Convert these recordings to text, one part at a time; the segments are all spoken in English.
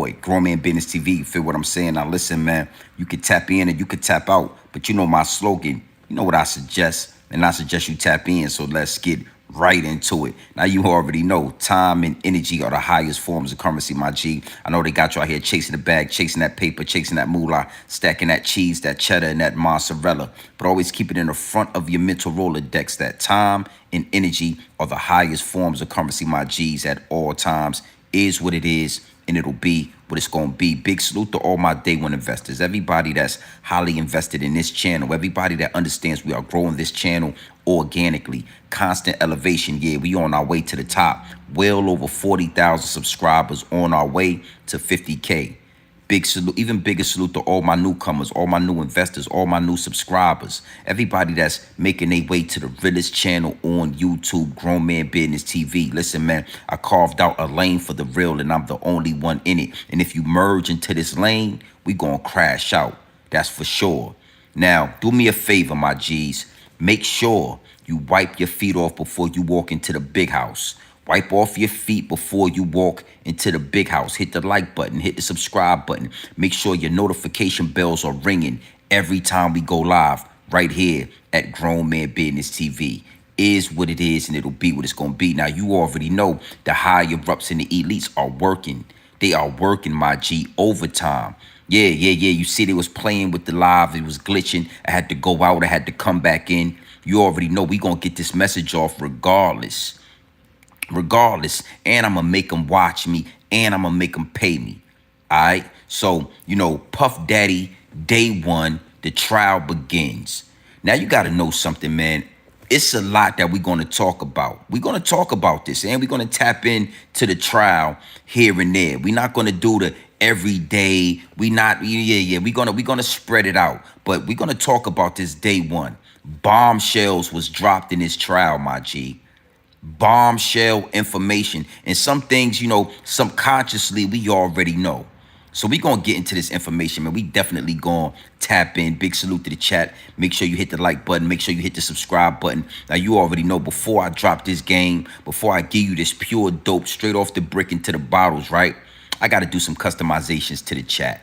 boy, Grown Man Business TV. You feel what I'm saying? Now listen, man, you can tap in and you can tap out. But you know my slogan. You know what I suggest. And I suggest you tap in. So let's get right into it. Now you already know time and energy are the highest forms of currency, my G. I know they got you out here chasing the bag, chasing that paper, chasing that moolah, stacking that cheese, that cheddar, and that mozzarella. But always keep it in the front of your mental Rolodex that time and energy are the highest forms of currency, my G's, at all times. Is what it is, and it'll be what it's going to be. Big salute to all my day one investors, everybody that's highly invested in this channel, everybody that understands we are growing this channel organically, constant elevation. Yeah, we on our way to the top, well over 40,000 subscribers, on our way to 50K. Big salute, even bigger salute to all my newcomers, all my new investors, all my new subscribers, everybody that's making their way to the Realest channel on YouTube, Grown Man Business TV. Listen, man, I carved out a lane for the real, and I'm the only one in it. And if you merge into this lane, we gonna crash out. That's for sure. Now, do me a favor, my G's. Make sure you wipe your feet off before you walk into the big house. Wipe off your feet before you walk into the big house. Hit the like button, hit the subscribe button. Make sure your notification bells are ringing every time we go live right here at Grown Man Business TV. Is what it is, and it'll be what it's going to be. Now, you already know the higher ups and the elites are working. They are working, my G, overtime. Yeah. You see they was playing with the live. It was glitching. I had to go out. I had to come back in. You already know we going to get this message off regardless. And I'm gonna make them watch me, and I'm gonna make them pay me. All right, so you know, Puff Daddy, day one, the trial begins. Now you got to know something, man. It's a lot that we're going to talk about. We're going to talk about this, and we're going to tap into the trial here and there. We're not going to do the every day. We're gonna spread it out, but we're going to talk about this day one. Bombshells was dropped in this trial, my G. Bombshell information, and some things, you know, subconsciously we already know. So we gonna get into this information, man. We definitely gonna tap in. Big salute to the chat. Make sure you hit the like button. Make sure you hit the subscribe button. Now you already know, before I drop this game, before I give you this pure dope straight off the brick into the bottles, right, I gotta do some customizations to the chat.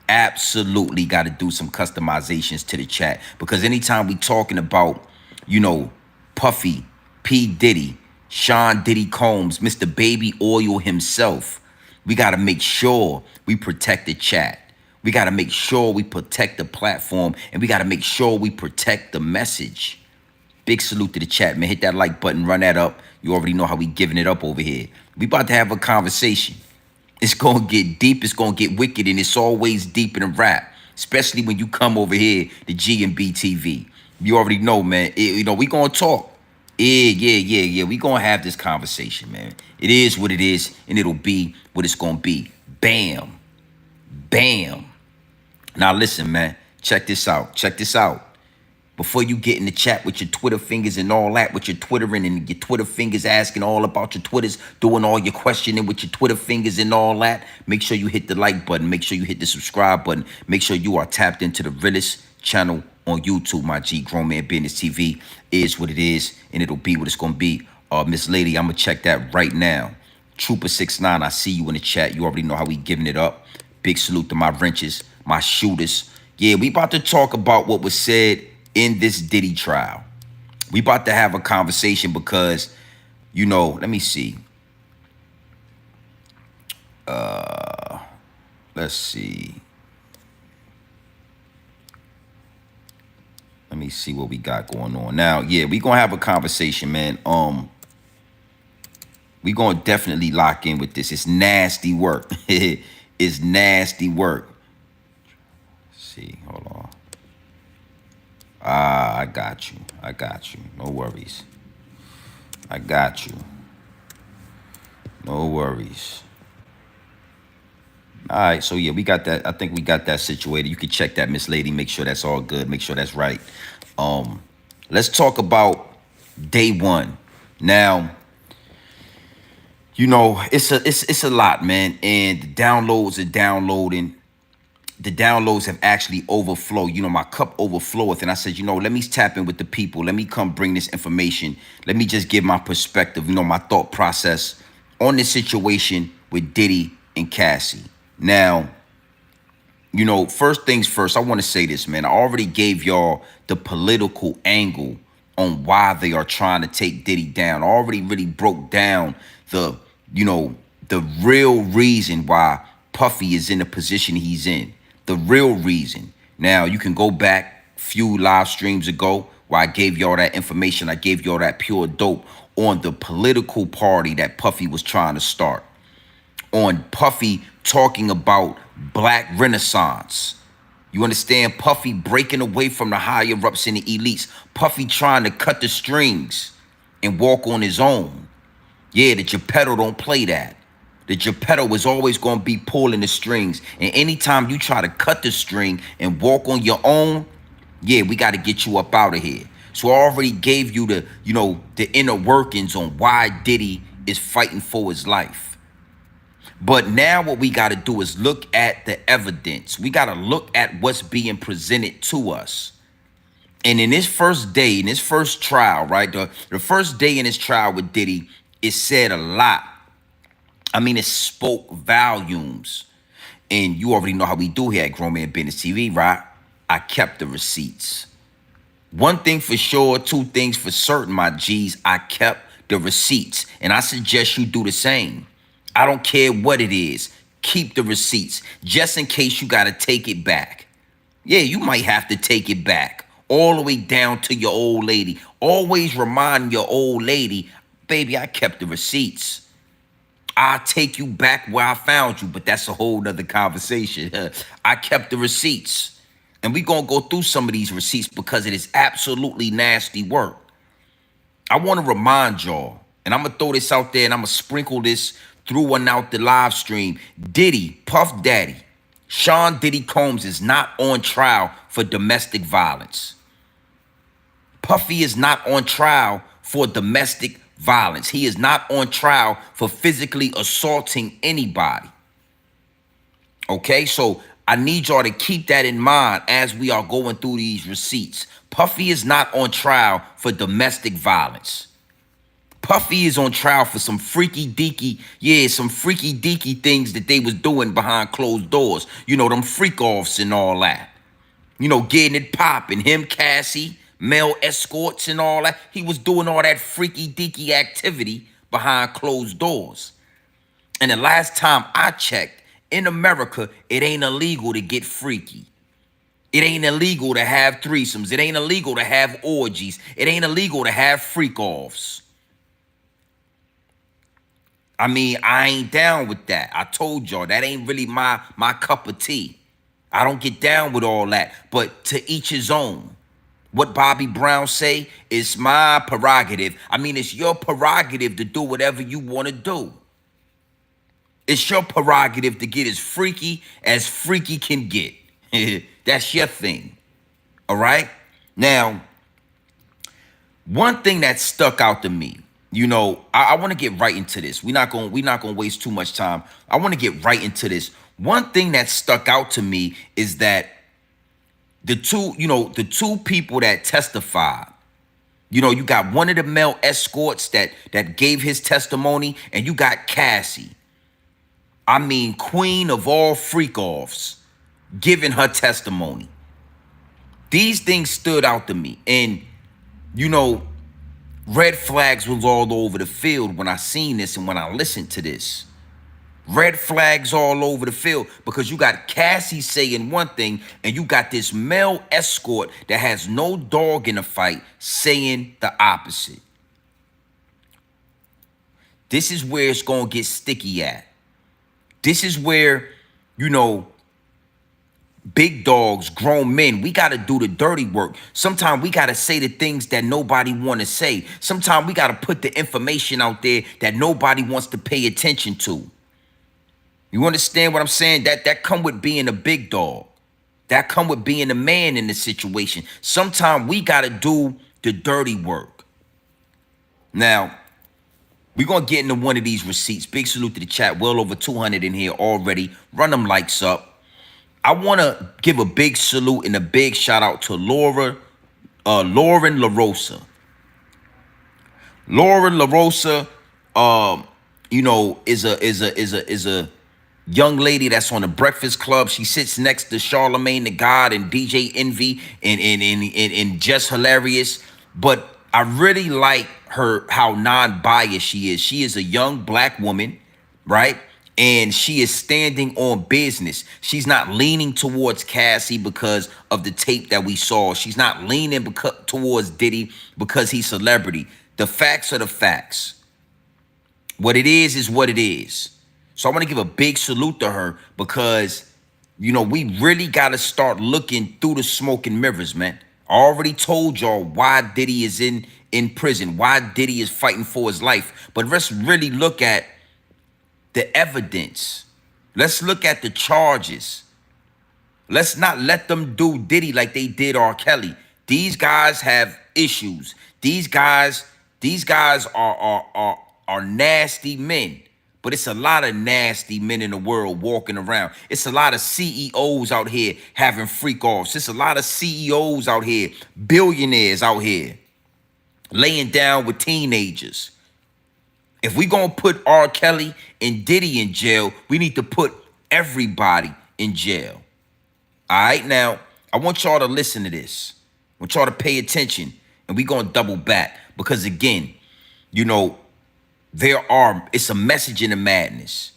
Absolutely gotta do some customizations to the chat, because anytime we talking about, you know, Puffy, P. Diddy, Sean Diddy Combs, Mr. Baby Oil himself, we got to make sure we protect the chat. We got to make sure we protect the platform, and we got to make sure we protect the message. Big salute to the chat, man. Hit that like button, run that up. You already know how we giving it up over here. We about to have a conversation. It's going to get deep. It's going to get wicked, and it's always deep in a rap, especially when you come over here to G&B TV. You already know, man. You know, we going to talk. Yeah. We gonna have this conversation, man. It is what it is, and it'll be what it's gonna be. Bam. Now listen, man. Check this out. Before you get in the chat with your Twitter fingers and all that, with your Twittering and your Twitter fingers asking all about your Twitters, doing all your questioning with your Twitter fingers and all that, make sure you hit the like button. Make sure you hit the subscribe button. Make sure you are tapped into the Realest channel on YouTube, my G. Grown Man Business TV is what it is, and it'll be what it's gonna be. Miss Lady, I'm gonna check that right now. Trooper69, I see you in the chat. You already know how we giving it up. Big salute to my wrenches, my shooters. Yeah, we about to talk about what was said in this Diddy trial. We about to have a conversation because, you know, let me see. Let's see. Let me see what we got going on. Now, yeah, we going to have a conversation, man. We going to definitely lock in with this. It's nasty work. It's nasty work. Let's see, hold on. I got you. No worries. I got you. No worries. All right, so yeah, we got that. I think we got that situated. You can check that, Miss Lady. Make sure that's all good. Make sure that's right. Let's talk about day one. Now, you know, it's a lot, man, and the downloads are downloading. The downloads have actually overflowed. You know, my cup overfloweth, and I said, you know, let me tap in with the people. Let me come bring this information. Let me just give my perspective. You know, my thought process on this situation with Diddy and Cassie. Now, first things first, I want to say this, man. I already gave y'all the political angle on why they are trying to take Diddy down. I already really broke down the, the real reason why Puffy is in the position he's in. The real reason. Now, you can go back a few live streams ago where I gave y'all that information. I gave y'all that pure dope on the political party that Puffy was trying to start. On Puffy talking about black renaissance. You understand? Puffy breaking away from the higher ups and the elites. Puffy trying to cut the strings and walk on his own. Yeah, the Geppetto don't play that. The Geppetto is always going to be pulling the strings. And anytime you try to cut the string and walk on your own, yeah, we got to get you up out of here. So I already gave you the, the inner workings on why Diddy is fighting for his life. But now what we got to do is look at the evidence. We got to look at what's being presented to us. And in this first day, in this first trial, right, the first day in his trial with Diddy, it said a lot. I mean, it spoke volumes. And you already know how we do here at Grown Man Business TV, right? I kept the receipts. One thing for sure, two things for certain, my G's, I kept the receipts. And I suggest you do the same. I don't care what it is. Keep the receipts just in case you got to take it back. Yeah, you might have to take it back all the way down to your old lady. Always remind your old lady, baby, I kept the receipts. I'll take you back where I found you, but that's a whole nother conversation. I kept the receipts. And we're going to go through some of these receipts because it is absolutely nasty work. I want to remind y'all, and I'm going to throw this out there and I'm going to sprinkle this through and out the live stream. Diddy, Puff Daddy, Sean Diddy Combs is not on trial for domestic violence. Puffy is not on trial for domestic violence. He is not on trial for physically assaulting anybody. Okay, so I need y'all to keep that in mind as we are going through these receipts. Puffy is not on trial for domestic violence. Puffy is on trial for some freaky deaky things that they was doing behind closed doors. Them freak offs and all that. Getting it popping. Him, Cassie, male escorts and all that. He was doing all that freaky deaky activity behind closed doors. And the last time I checked, in America, it ain't illegal to get freaky. It ain't illegal to have threesomes. It ain't illegal to have orgies. It ain't illegal to have freak offs. I mean, I ain't down with that. I told y'all that ain't really my cup of tea. I don't get down with all that. But to each his own. What Bobby Brown say is my prerogative. I mean, it's your prerogative to do whatever you want to do. It's your prerogative to get as freaky can get. That's your thing. All right? Now, one thing that stuck out to me, I want to get right into this. We're not gonna waste too much time. I want to get right into this. One thing that stuck out to me is that the two people that testified, you got one of the male escorts that gave his testimony, and you got Cassie. I mean, queen of all freak offs, giving her testimony. These things stood out to me, and red flags was all over the field when I seen this and when I listened to this. Red flags all over the field because you got Cassie saying one thing and you got this male escort that has no dog in the fight saying the opposite. This is where it's going to get sticky at. This is where, big dogs, grown men, we got to do the dirty work. Sometimes we got to say the things that nobody want to say. Sometimes we got to put the information out there that nobody wants to pay attention to. You understand what I'm saying? That come with being a big dog. That come with being a man in the situation. Sometimes we got to do the dirty work. Now, we're going to get into one of these receipts. Big salute to the chat. Well over 200 in here already. Run them likes up. I want to give a big salute and a big shout out to Lauren LaRosa. Lauren LaRosa, is a young lady that's on the Breakfast Club. She sits next to Charlemagne the God and DJ Envy and Just Hilarious. But I really like her, how non-biased she is. She is a young black woman, right? And she is standing on business. She's not leaning towards Cassie because of the tape that we saw. She's not leaning towards Diddy because he's celebrity. The facts are the facts. What it is what it is. So I want to give a big salute to her because, you know, we really got to start looking through the smoke and mirrors, man. I already told y'all why Diddy is in prison, why Diddy is fighting for his life. But let's really look at the evidence. Let's look at the charges. Let's not let them do Diddy like they did R. Kelly. These guys have issues. These guys are nasty men. But it's a lot of nasty men in the world walking around. It's a lot of CEOs out here having freak offs. It's a lot of CEOs out here, billionaires out here, laying down with teenagers. If we gonna put R. Kelly and Diddy in jail, we need to put everybody in jail. All right, now, I want y'all to listen to this. I want y'all to pay attention, and we gonna double back. Because again, you know, it's a message in the madness.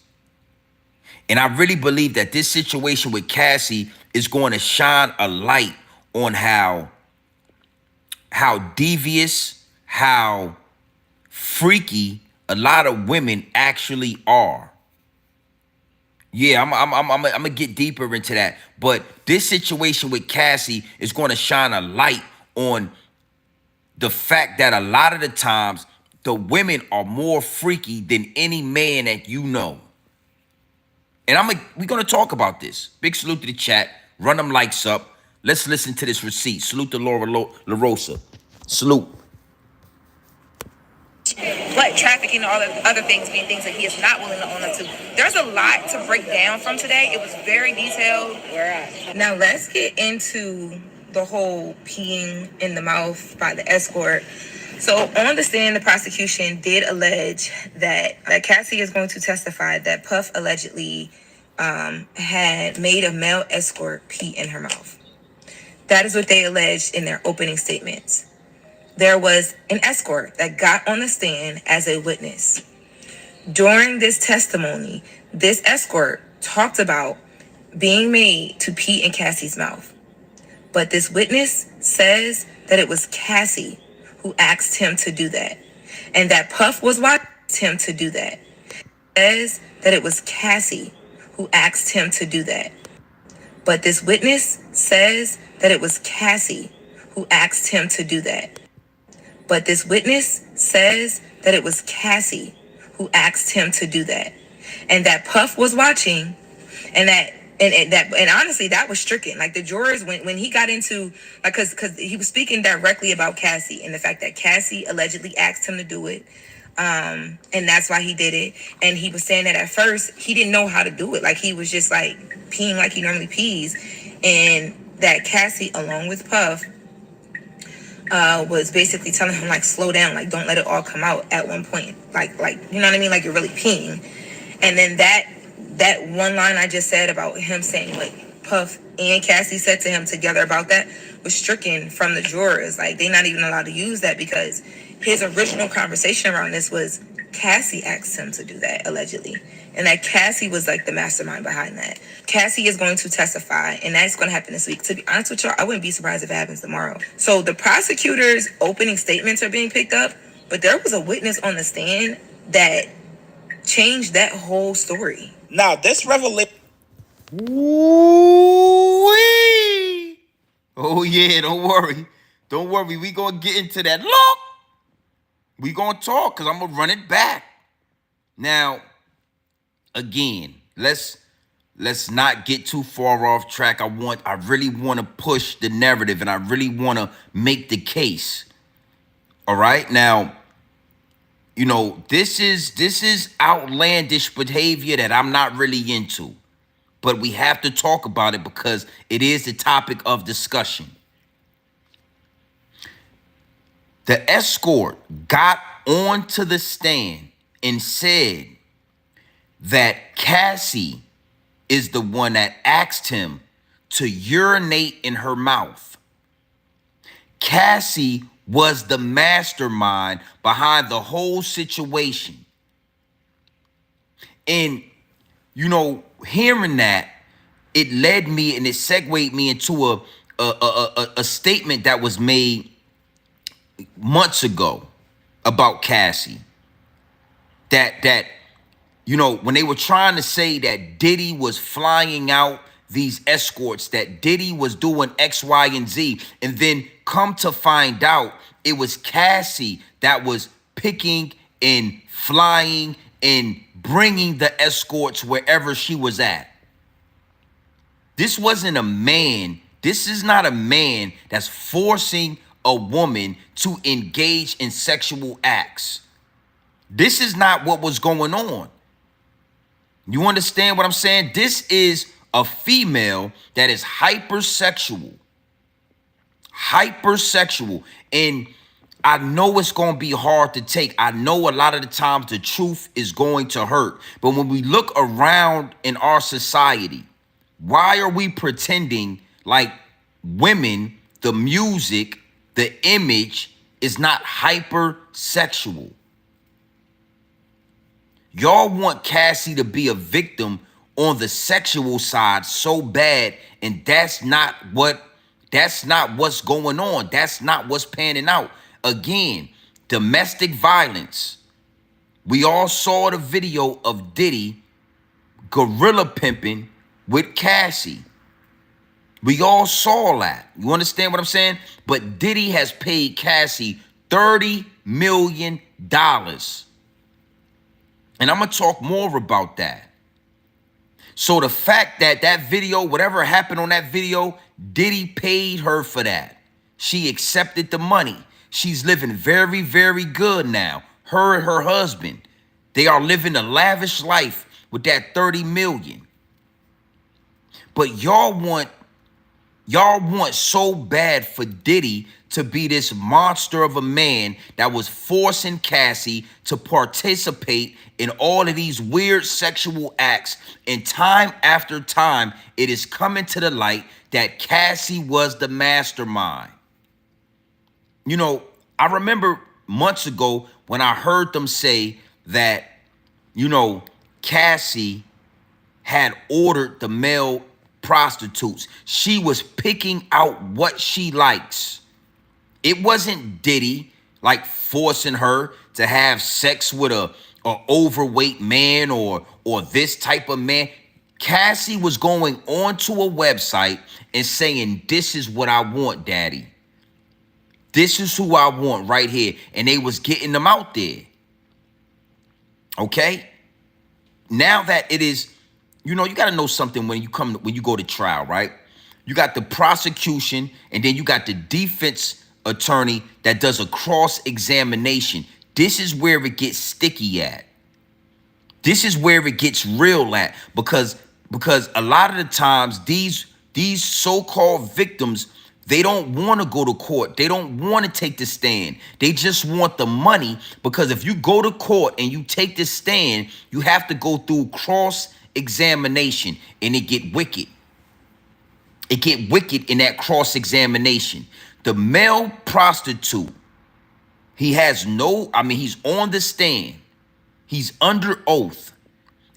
And I really believe that this situation with Cassie is going to shine a light on how devious, how freaky a lot of women actually are. Yeah, I'm gonna get deeper into that. But this situation with Cassie is going to shine a light on the fact that a lot of the times the women are more freaky than any man that you know. And we're gonna talk about this. Big salute to the chat. Run them likes up. Let's listen to this receipt. Salute to Laura LaRosa. Salute. But trafficking and all the other things being things that he is not willing to own up to. There's a lot to break down from today. It was very detailed. Now let's get into the whole peeing in the mouth by the escort. So on the stand, the prosecution did allege that Cassie is going to testify that Puff allegedly had made a male escort pee in her mouth. That is what they alleged in their opening statements. There was an escort that got on the stand as a witness. During this testimony, this escort talked about being made to pee in Cassie's mouth. But this witness says that it was Cassie who asked him to do that, and that Puff was watching him to do that. Says that it was Cassie who asked him to do that. But this witness says that it was Cassie who asked him to do that. But this witness says that it was Cassie who asked him to do that, and that Puff was watching, and honestly, that was stricken. Like the jurors, when he got into, like, because he was speaking directly about Cassie and the fact that Cassie allegedly asked him to do it, and that's why he did it. And he was saying that at first he didn't know how to do it. Like he was just like peeing like he normally pees, and that Cassie, along with Puff, was basically telling him, like, slow down, like, don't let it all come out at one point, like you know what I mean, like you're really peeing. And then that one line I just said about him saying, like, Puff and Cassie said to him together about that was stricken from the jurors. Like, they're not even allowed to use that because his original conversation around this was Cassie asked him to do that, allegedly, and that Cassie was like the mastermind behind that. Cassie is going to testify, and that's going to happen this week. To be honest with y'all, I wouldn't be surprised if it happens tomorrow. So the prosecutor's opening statements are being picked up, but there was a witness on the stand that changed that whole story. Now, this revelation. Ooh-wee. Oh, yeah, don't worry. Don't worry. We going to get into that. Look. We going to talk because I'm going to run it back. Now, again, let's not get too far off track. I really want to push the narrative, and I really want to make the case. All right? Now, you know, this is outlandish behavior that I'm not really into. But we have to talk about it because it is the topic of discussion. The escort got onto the stand and said that Cassie is the one that asked him to urinate in her mouth. Cassie was the mastermind behind the whole situation. And, hearing that, it led me and it segued me into a statement that was made months ago about Cassie. That when they were trying to say that Diddy was flying out these escorts, that Diddy was doing X, Y, and Z, and then come to find out it was Cassie that was picking and flying and bringing the escorts wherever she was at. This wasn't a man. This is not a man that's forcing a woman to engage in sexual acts. This is not what was going on. You understand what I'm saying? This is a female that is hypersexual. Hypersexual. And I know it's going to be hard to take. I know a lot of the times the truth is going to hurt. But when we look around in our society, why are we pretending like women, the music, the image is not hypersexual? Y'all want Cassie to be a victim on the sexual side so bad, and that's not what's going on. That's not what's panning out. Again, domestic violence. We all saw the video of Diddy gorilla pimping with Cassie. We all saw that. You understand what I'm saying? But Diddy has paid Cassie $30 million. And I'm going to talk more about that. So the fact that that video, whatever happened on that video, Diddy paid her for that. She accepted the money. She's living very, very good now. Her and her husband, they are living a lavish life with that $30 million. But y'all want so bad for Diddy to be this monster of a man that was forcing Cassie to participate in all of these weird sexual acts. And time after time, it is coming to the light that Cassie was the mastermind. I remember months ago when I heard them say that, Cassie had ordered the male prostitutes. She was picking out what she likes. It wasn't Diddy like forcing her to have sex with a overweight man or this type of man. Cassie was going onto a website and saying, "This is what I want, daddy. This is who I want right here." And they was getting them out there. Okay? Now that it is, you got to know something when you go to trial, right? You got the prosecution and then you got the defense attorney that does a cross-examination. This is where it gets sticky at. This is where it gets real at because a lot of the times these so-called victims, they don't want to go to court. They don't want to take the stand. They just want the money, because if you go to court and you take the stand, you have to go through cross-examination, and it get wicked. It get wicked in that cross-examination. The male prostitute, he's on the stand. He's under oath.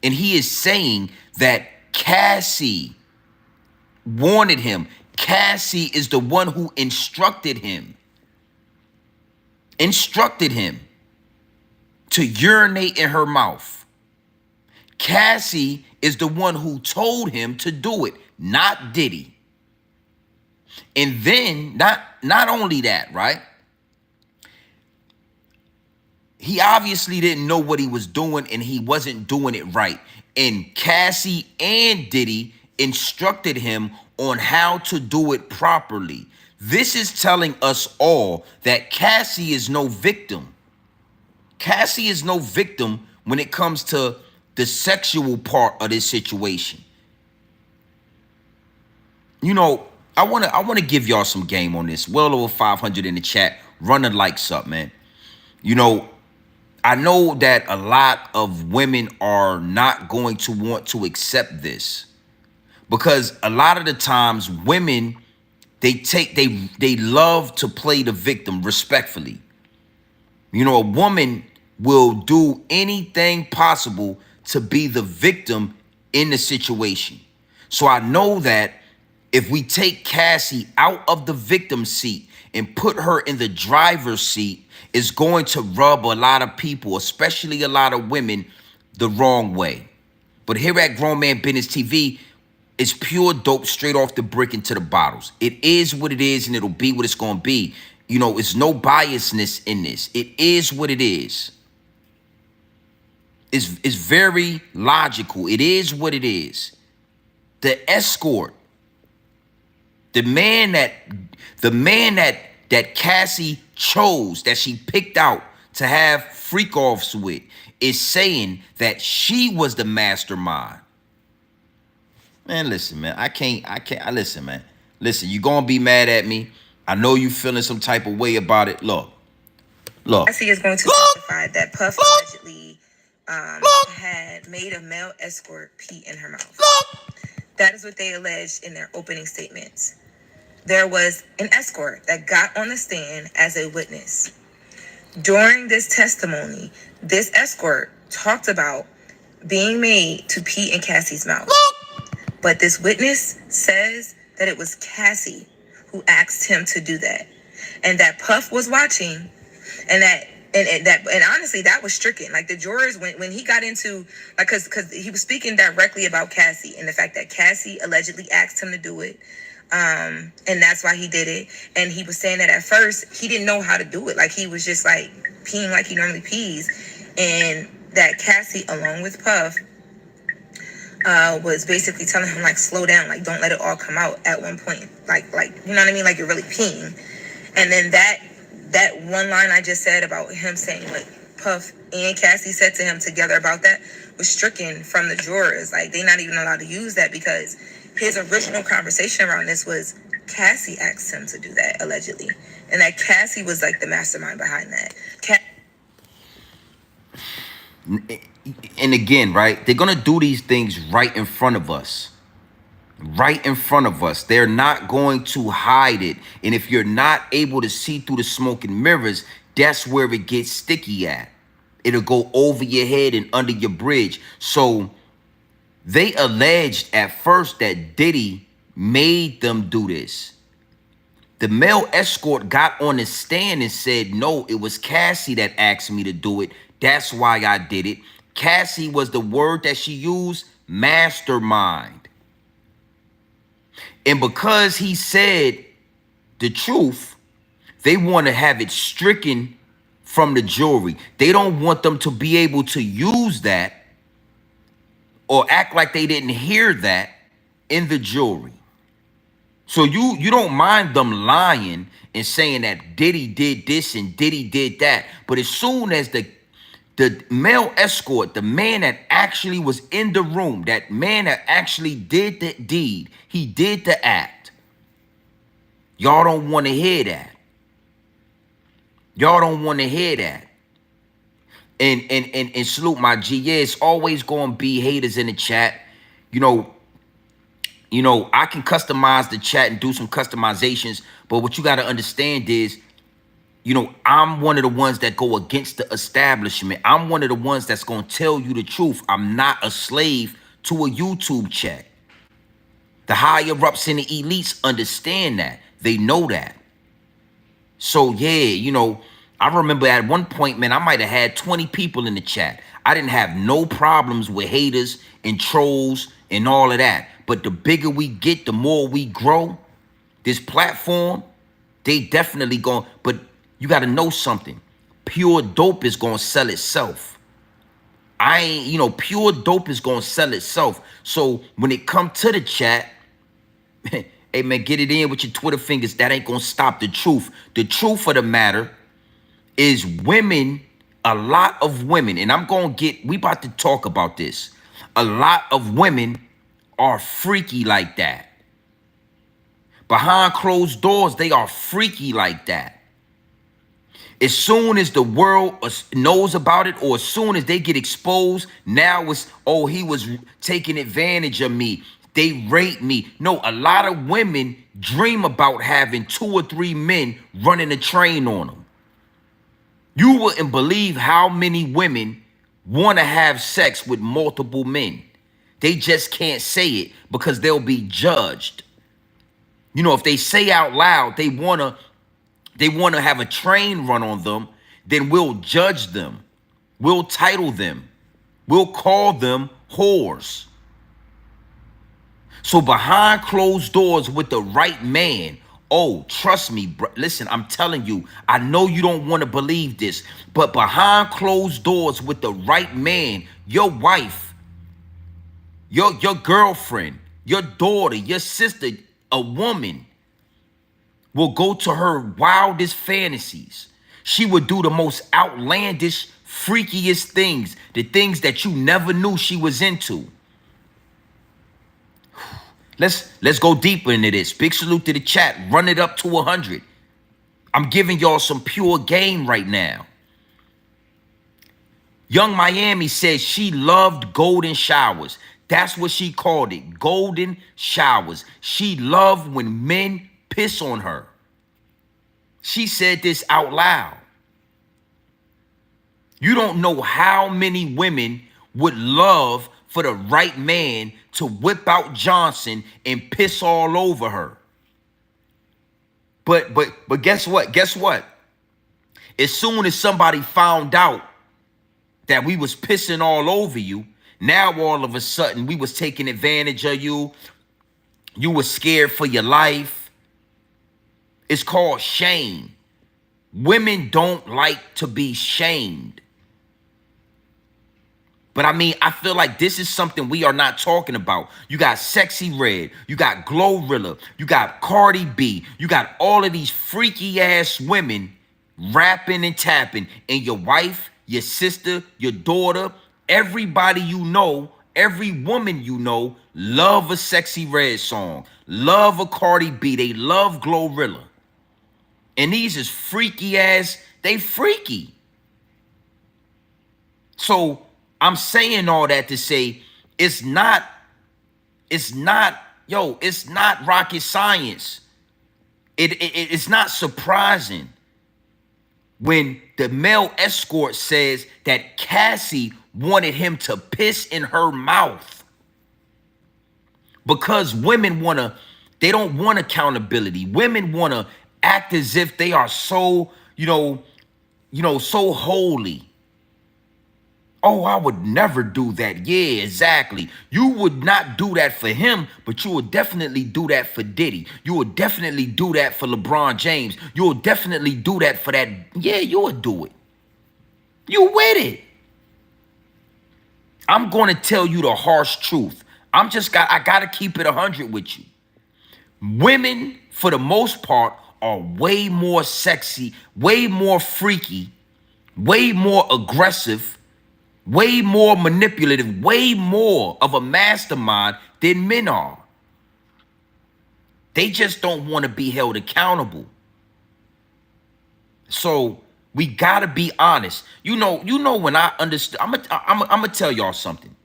And he is saying that Cassie wanted him. Cassie is the one who instructed him to urinate in her mouth. Cassie is the one who told him to do it, not Diddy. And then, not only that, right? He obviously didn't know what he was doing, and he wasn't doing it right. And Cassie and Diddy instructed him on how to do it properly. This is telling us all that Cassie is no victim. Cassie is no victim when it comes to the sexual part of this situation. I want to give y'all some game on this. Well over 500 in the chat. Run the likes up, man. I know that a lot of women are not going to want to accept this. Because a lot of the times women, they love to play the victim respectfully. You know, a woman will do anything possible to be the victim in the situation. So I know that if we take Cassie out of the victim seat and put her in the driver's seat, it's going to rub a lot of people, especially a lot of women, the wrong way. But here at Grown Man Business TV, it's pure dope straight off the brick into the bottles. It is what it is, and it'll be what it's going to be. You know, it's no biasness in this. It is what it is. It's very logical. It is what it is. The escort, the man that Cassie chose, that she picked out to have freak offs with, is saying that she was the mastermind. Man, listen, man. Listen, man. Listen, you're going to be mad at me. I know you feeling some type of way about it. Look. Cassie is going to testify that Puff allegedly had made a male escort pee in her mouth. That is what they alleged in their opening statements. There was an escort that got on the stand as a witness. During this testimony, this escort talked about being made to pee in Cassie's mouth. But this witness says that it was Cassie who asked him to do that, and that Puff was watching, and honestly, that was stricken. Like, the jurors, when he got into, like, because he was speaking directly about Cassie and the fact that Cassie allegedly asked him to do it, and that's why he did it. And he was saying that at first he didn't know how to do it. Like, he was just like peeing like he normally pees, and that Cassie, along with Puff, was basically telling him, like, slow down, like, don't let it all come out at one point, like you know what I mean, like, you're really peeing. And then that one line I just said about him saying what Puff and Cassie said to him together about that was stricken from the jurors. Like, they're not even allowed to use that, because his original conversation around this was Cassie asked him to do that, allegedly, and that Cassie was like the mastermind behind that. And again, right, they're going to do these things right in front of us. Right in front of us. They're not going to hide it. And if you're not able to see through the smoke and mirrors, that's where it gets sticky at. It'll go over your head and under your bridge. So they alleged at first that Diddy made them do this. The male escort got on the stand and said, no, it was Cassie that asked me to do it. That's why I did it. Cassie was the word that she used, mastermind. And because he said the truth, they want to have it stricken from the jury. They don't want them to be able to use that or act like they didn't hear that in the jury. So you don't mind them lying and saying that Diddy did this and Diddy did that. But as soon as the male escort, the man that actually was in the room, that man that actually did the deed, he did the act, y'all don't want to hear that. Y'all don't want to hear that. And salute my G. Yeah, it's always going to be haters in the chat. You know, I can customize the chat and do some customizations, but what you got to understand is, you know, I'm one of the ones that go against the establishment. I'm one of the ones that's going to tell you the truth. I'm not a slave to a YouTube chat. The higher-ups and the elites understand that. They know that. So, yeah, you know, I remember at one point, man, I might have had 20 people in the chat. I didn't have no problems with haters and trolls and all of that. But the bigger we get, the more we grow. This platform, they definitely going, but you got to know something. Pure dope is going to sell itself. Pure dope is going to sell itself. So when it come to the chat, hey, man, get it in with your Twitter fingers. That ain't going to stop the truth. The truth of the matter is women, a lot of women, and we about to talk about this. A lot of women are freaky like that. Behind closed doors, they are freaky like that. As soon as the world knows about it, or as soon as they get exposed, now it's, oh, he was taking advantage of me. They rape me. No, a lot of women dream about having 2 or 3 men running a train on them. You wouldn't believe how many women want to have sex with multiple men. They just can't say it because they'll be judged. You know, if they say out loud they wanna have a train run on them, then we'll judge them. We'll title them. We'll call them whores. So behind closed doors with the right man, oh, trust me, listen, I'm telling you, I know you don't want to believe this, but behind closed doors with the right man, your wife, your girlfriend, your daughter, your sister, a woman will go to her wildest fantasies. She would do the most outlandish, freakiest things, the things that you never knew she was into. Let's go deeper into this. Big salute to the chat. Run it up to 100. I'm giving y'all some pure game right now. Young Miami says she loved golden showers. That's what she called it, golden showers. She loved when men piss on her. She said this out loud. You don't know how many women would love for the right man to whip out Johnson and piss all over her. But guess what? Guess what? As soon as somebody found out that we was pissing all over you, now all of a sudden we was taking advantage of you. You were scared for your life. It's called shame. Women don't like to be shamed. But I mean, I feel like this is something we are not talking about. You got Sexy Red, you got Glorilla, you got Cardi B, you got all of these freaky ass women rapping and tapping, and your wife, your sister, your daughter, everybody you know, every woman you know, love a Sexy Red song, love a Cardi B, they love Glorilla. And these is freaky ass, they freaky. So I'm saying all that to say it's not rocket science. It's not surprising when the male escort says that Cassie wanted him to piss in her mouth. Because women they don't want accountability. Women want to act as if they are so, so holy. Oh, I would never do that. Yeah, exactly. You would not do that for him, but you would definitely do that for Diddy. You would definitely do that for LeBron James. You will definitely do that for that. Yeah, you would do it. You with it. I'm going to tell you the harsh truth. I got to keep it 100 with you. Women, for the most part, are way more sexy, way more freaky, way more aggressive, way more manipulative, way more of a mastermind than men are. They just don't want to be held accountable. So we gotta be honest. You know when I understood, I'm gonna tell y'all something.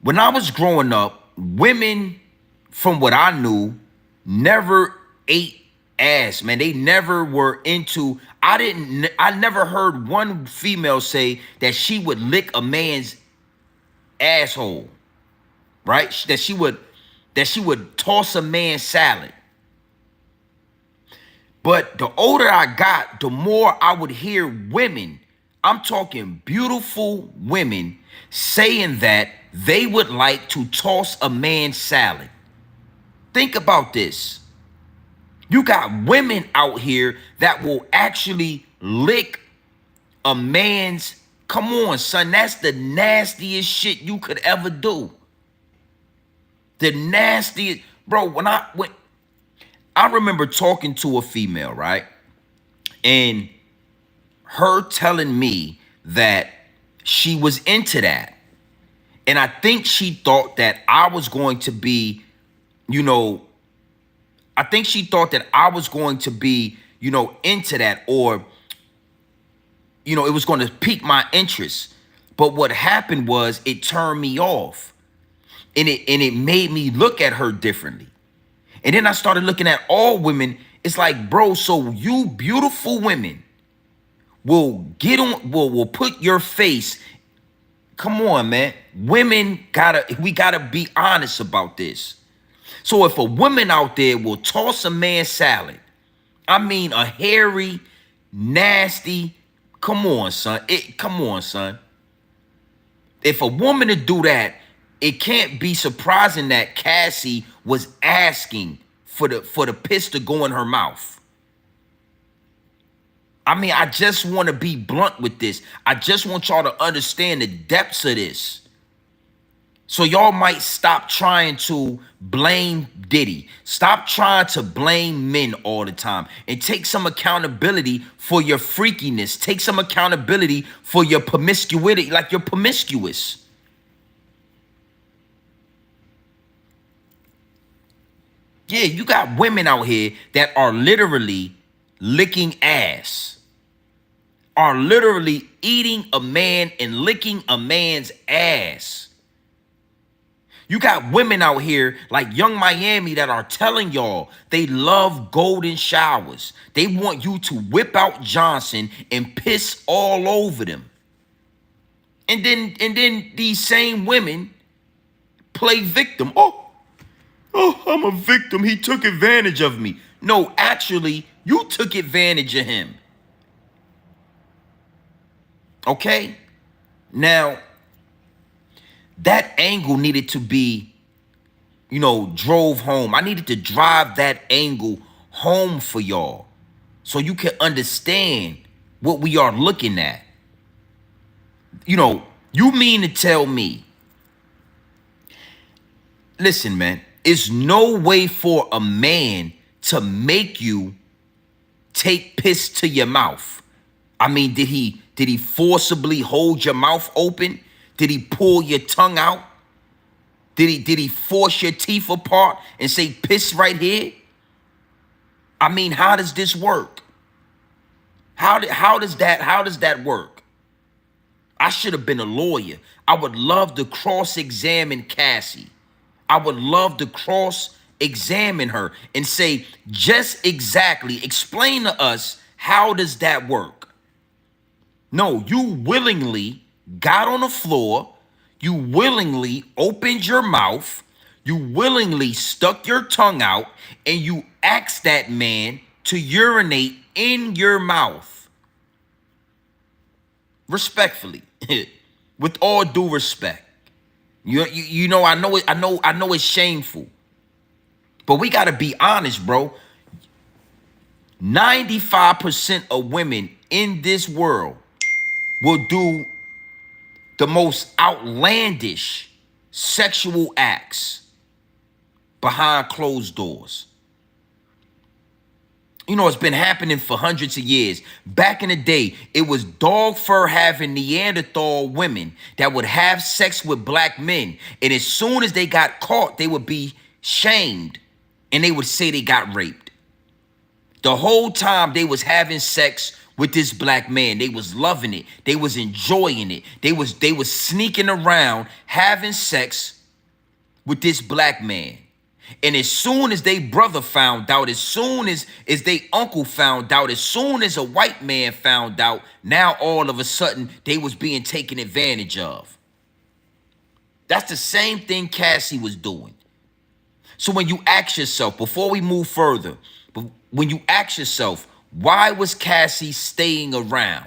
When I was growing up, women, from what I knew, never ate ass, man. They never were into, I never heard one female say that she would lick a man's asshole, right? That she would toss a man's salad. But the older I got, the more I would hear women, I'm talking beautiful women, saying that they would like to toss a man's salad. Think about this. You got women out here that will actually lick a man's, come on, son, that's the nastiest shit you could ever do. The nastiest, bro, when I remember talking to a female, right? And her telling me that she was into that. And I think she thought that I was going to be, I think she thought that I was going to be, into that, or, it was going to pique my interest. But what happened was it turned me off. And it made me look at her differently. And then I started looking at all women. It's like, bro, so you beautiful women will get on, will put your face. Come on, man. We gotta be honest about this. So if a woman out there will toss a man salad, I mean a hairy, nasty, come on, son. Come on, son. If a woman to do that, it can't be surprising that Cassie was asking for the piss to go in her mouth. I mean, I just want to be blunt with this. I just want y'all to understand the depths of this. So y'all might stop trying to blame Diddy. Stop trying to blame men all the time and take some accountability for your freakiness. Take some accountability for your promiscuity, like you're promiscuous. Yeah, you got women out here that are literally licking ass, are literally eating a man and licking a man's ass. You got women out here like Young Miami that are telling y'all they love golden showers. They want you to whip out Johnson and piss all over them. And then these same women play victim. Oh, I'm a victim. He took advantage of me. No, actually, you took advantage of him. Okay? Now, that angle needed to be, drove home. I needed to drive that angle home for y'all so you can understand what we are looking at. You mean to tell me, listen, man, it's no way for a man to make you take piss to your mouth. I mean, did he forcibly hold your mouth open? Did he pull your tongue out? Did he force your teeth apart and say piss right here? I mean, how does this work? How does that work? I should have been a lawyer. I would love to cross-examine Cassie. I would love to cross-examine her and say, just exactly, explain to us, how does that work? No, you willingly got on the floor, you willingly opened your mouth, you willingly stuck your tongue out, and you asked that man to urinate in your mouth. Respectfully, with all due respect. I know it's shameful. But we gotta be honest, bro. 95% of women in this world will do the most outlandish sexual acts behind closed doors. It's been happening for hundreds of years. Back in the day, it was dog fur having Neanderthal women that would have sex with black men. And as soon as they got caught, they would be shamed and they would say they got raped. The whole time they was having sex with this black man, they was loving it. They was enjoying it. They was sneaking around having sex with this black man. And as soon as they brother found out, as soon as they uncle found out, as soon as a white man found out, now all of a sudden they was being taken advantage of. That's the same thing Cassie was doing. So when you ask yourself, before we move further, when you ask yourself, why was Cassie staying around?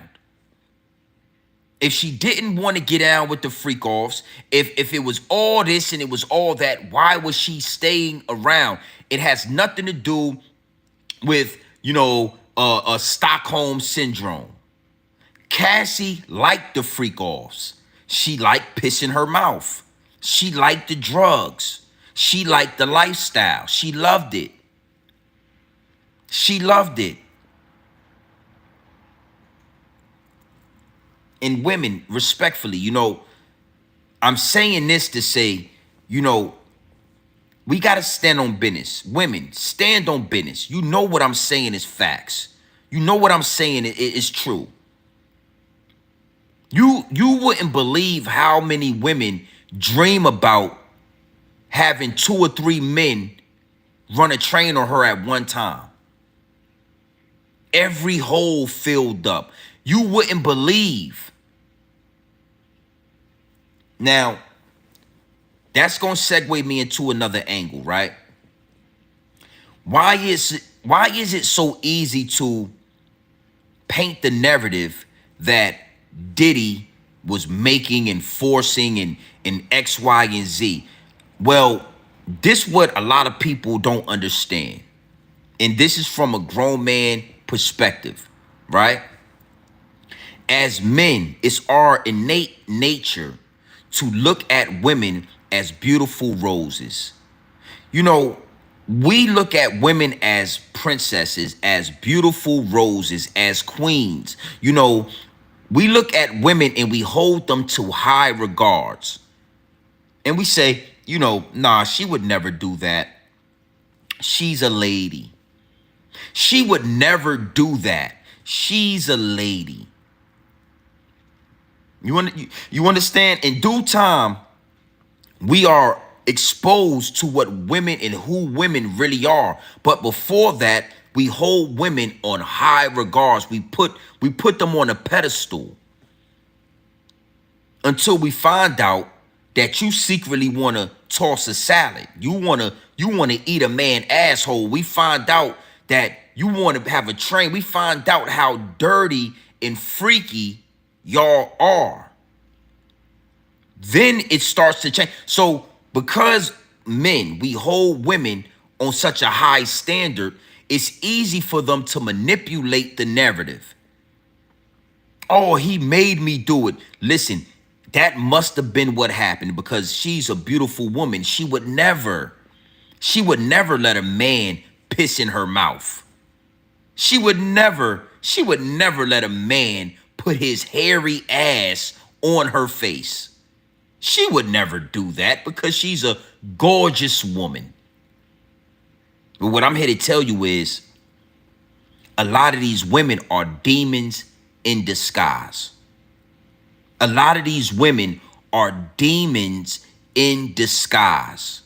If she didn't want to get down with the freak offs, if it was all this and it was all that, why was she staying around? It has nothing to do with, a Stockholm syndrome. Cassie liked the freak offs. She liked pissing her mouth. She liked the drugs. She liked the lifestyle. She loved it. She loved it. And women, respectfully, I'm saying this to say, we got to stand on business. Women, stand on business. You know what I'm saying is facts. You know what I'm saying is true. You wouldn't believe how many women dream about having 2 or 3 men run a train on her at one time. Every hole filled up. You wouldn't believe. Now, that's going to segue me into another angle, right? Why is it so easy to paint the narrative that Diddy was making and forcing and X, Y, and Z? Well, this what a lot of people don't understand. And this is from a grown man perspective, right? As men, it's our innate nature to look at women as beautiful roses. You know, we look at women as princesses, as beautiful roses, as queens. You know, we look at women and we hold them to high regards. And we say, you know, nah, she would never do that. She's a lady. She would never do that. She's a lady. You understand? In due time, we are exposed to what women and who women really are. But before that, we hold women on high regards. We put them on a pedestal until we find out that you secretly want to toss a salad. You want to eat a man asshole. We find out that you want to have a train. We find out how dirty and freaky y'all are. Then it starts to change. So because men, we hold women on such a high standard, it's easy for them to manipulate the narrative. Oh, he made me do it. Listen, that must have been what happened, because she's a beautiful woman. She would never let a man piss in her mouth. She would never let a man put his hairy ass on her face. She would never do that because she's a gorgeous woman. But what I'm here to tell you is a lot of these women are demons in disguise. A lot of these women are demons in disguise.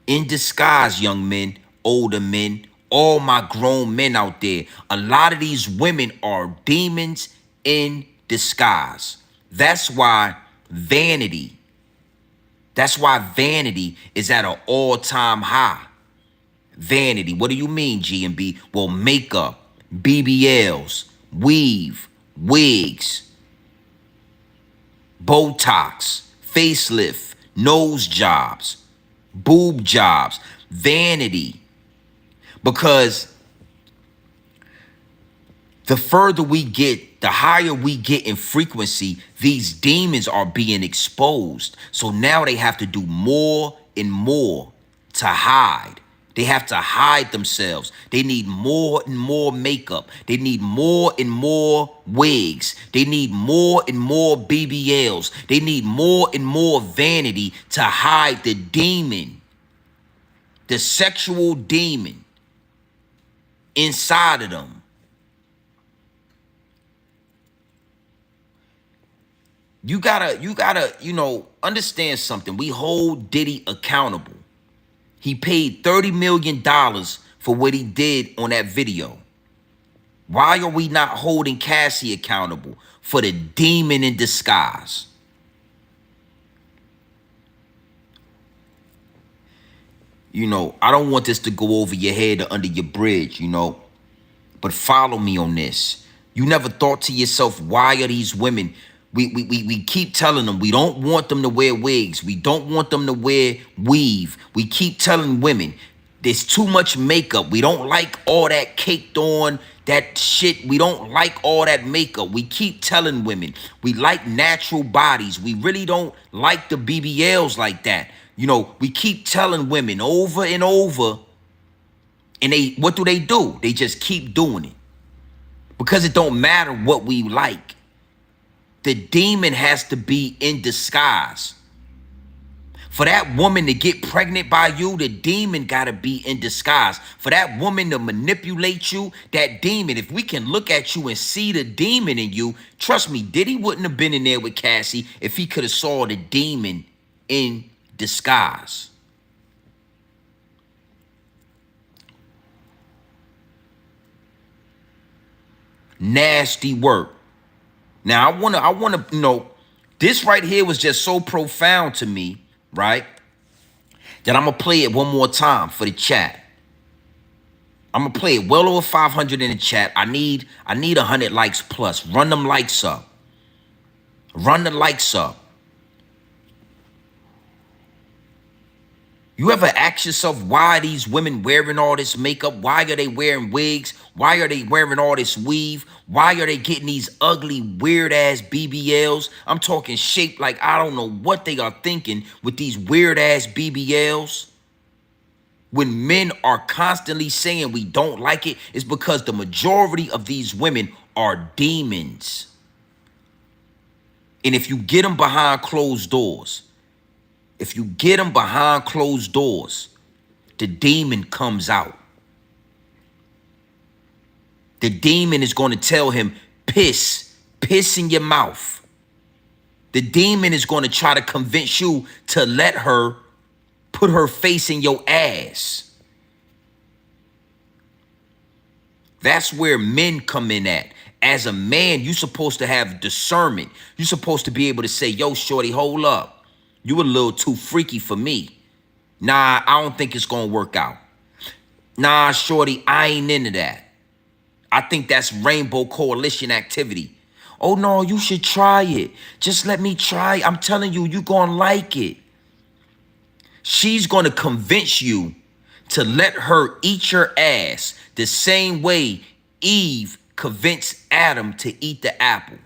In disguise, young men, older men, all my grown men out there. A lot of these women are demons in disguise. That's why vanity is at an all-time high. Vanity. What do you mean, G&B? Well, makeup, BBLs, weave, wigs, Botox, facelift, nose jobs, boob jobs, vanity. Because the further we get, the higher we get in frequency, these demons are being exposed. So now they have to do more and more to hide. They have to hide themselves. They need more and more makeup. They need more and more wigs. They need more and more BBLs. They need more and more vanity to hide the demon, the sexual demon inside of them. You gotta, understand something. We hold Diddy accountable. He paid $30 million for what he did on that video. Why are we not holding Cassie accountable for the demon in disguise? I don't want this to go over your head or under your bridge, but follow me on this. You never thought to yourself, why are these women? We keep telling them we don't want them to wear wigs. We don't want them to wear weave. We keep telling women there's too much makeup. We don't like all that caked on, that shit. We don't like all that makeup. We keep telling women we like natural bodies. We really don't like the BBLs like that. We keep telling women over and over. And what do? They just keep doing it. Because it don't matter what we like. The demon has to be in disguise. For that woman to get pregnant by you, the demon got to be in disguise. For that woman to manipulate you, that demon, if we can look at you and see the demon in you, trust me, Diddy wouldn't have been in there with Cassie if he could have saw the demon in disguise. Nasty work. Now I wanna, this right here was just so profound to me, right? That I'm gonna play it one more time for the chat. I'm gonna play it well over 500 in the chat. I need 100 likes plus. Run them likes up. Run the likes up. You ever ask yourself why are these women wearing all this makeup? Why are they wearing wigs? Why are they wearing all this weave? Why are they getting these ugly, weird ass BBLs? I'm talking shaped like I don't know what they are thinking with these weird ass BBLs. When men are constantly saying we don't like it, it's because the majority of these women are demons. And if you get them behind closed doors, the demon comes out. The demon is going to tell him, piss in your mouth. The demon is going to try to convince you to let her put her face in your ass. That's where men come in at. As a man, you're supposed to have discernment. You're supposed to be able to say, yo, shorty, hold up. You a little too freaky for me. Nah, I don't think it's going to work out. Nah, shorty, I ain't into that. I think that's Rainbow Coalition activity. Oh, no, you should try it. Just let me try. I'm telling you, you're going to like it. She's going to convince you to let her eat your ass the same way Eve convinced Adam to eat the apple.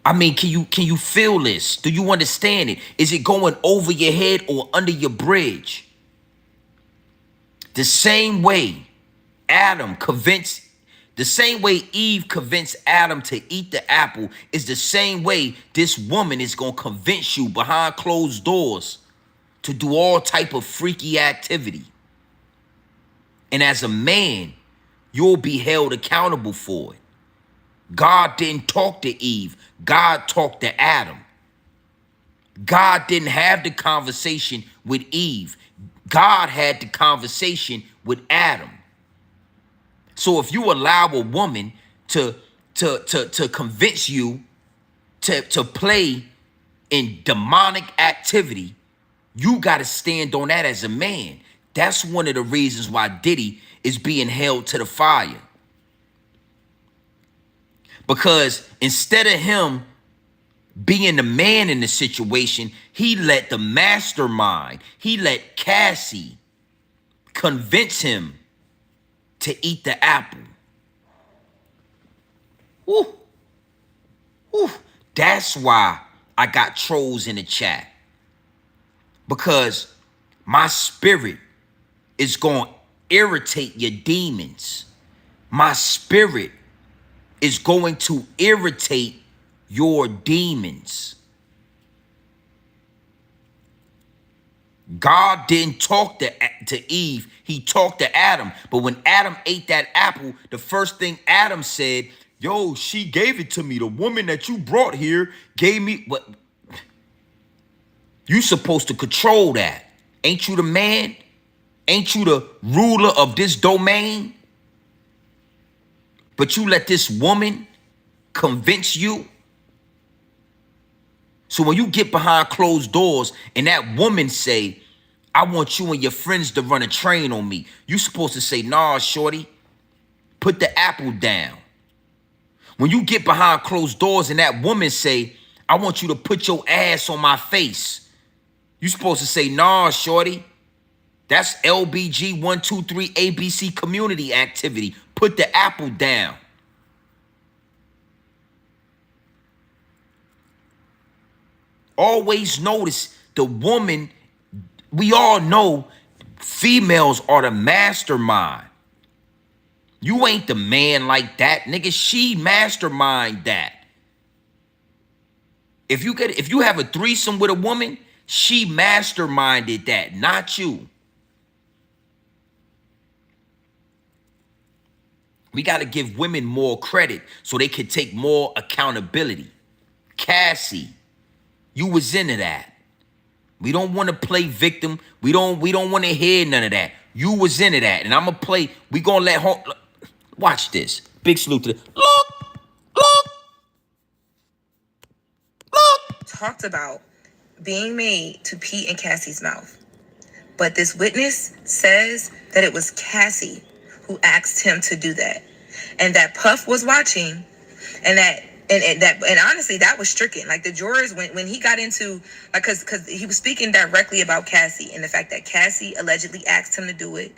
I mean, can you feel this? Do you understand it? Is it going over your head or under your bridge? The same way Eve convinced Adam to eat the apple is the same way this woman is going to convince you behind closed doors to do all type of freaky activity. And as a man, you'll be held accountable for it. God didn't talk to Eve. God talked to Adam. God didn't have the conversation with Eve. God had the conversation with Adam. So if you allow a woman to convince you to play in demonic activity, you got to stand on that as a man. That's one of the reasons why Diddy is being held to the fire. Because instead of him being the man in the situation, he let the mastermind, he let Cassie convince him to eat the apple. Woo. Woo. That's why I got trolls in the chat. Because my spirit is going to irritate your demons. My spirit is going to irritate your demons. God didn't talk to Eve. He talked to Adam. But when Adam ate that apple, the first thing Adam said, yo, she gave it to me. The woman that you brought here gave me what? You supposed to control that. Ain't you the man? Ain't you the ruler of this domain? But you let this woman convince you. So when you get behind closed doors and that woman say, I want you and your friends to run a train on me, you supposed to say, nah, shorty, put the apple down. When you get behind closed doors and that woman say, I want you to put your ass on my face, you supposed to say, nah, shorty, that's LBG 123 ABC community activity. Put the apple down. Always notice the woman, we all know females are the mastermind. You ain't the man like that, nigga. She mastermind that. If you have a threesome with a woman, she masterminded that, not you. We got to give women more credit so they can take more accountability. Cassie, you was into that. We don't want to play victim. We don't want to hear none of that. You was into that. And I'm going to play. We going to let home. Watch this. Big salute to the. Look. Talked about being made to pee in Cassie's mouth. But this witness says that it was Cassie who asked him to do that. And that Puff was watching, and and honestly, that was stricken. Like the jurors, when he got into, like, cause he was speaking directly about Cassie and the fact that Cassie allegedly asked him to do it.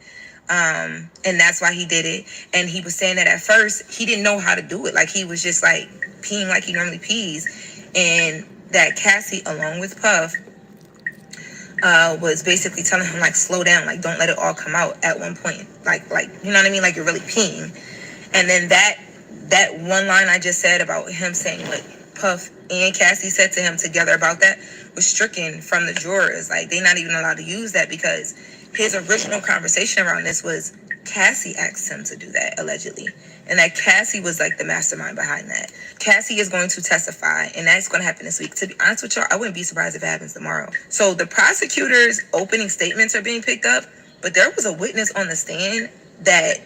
And that's why he did it. And he was saying that at first he didn't know how to do it. Like he was just like peeing like he normally pees. And that Cassie, along with Puff, was basically telling him, like, slow down, like, don't let it all come out at one point. Like, you know what I mean? Like, you're really peeing. And then that one line I just said about him saying what Puff and Cassie said to him together about that was stricken from the jurors. Like, they're not even allowed to use that because his original conversation around this was Cassie asked him to do that, allegedly. And that Cassie was like the mastermind behind that. Cassie is going to testify, and that's going to happen this week. To be honest with y'all, I wouldn't be surprised if it happens tomorrow. So the prosecutor's opening statements are being picked up, but there was a witness on the stand that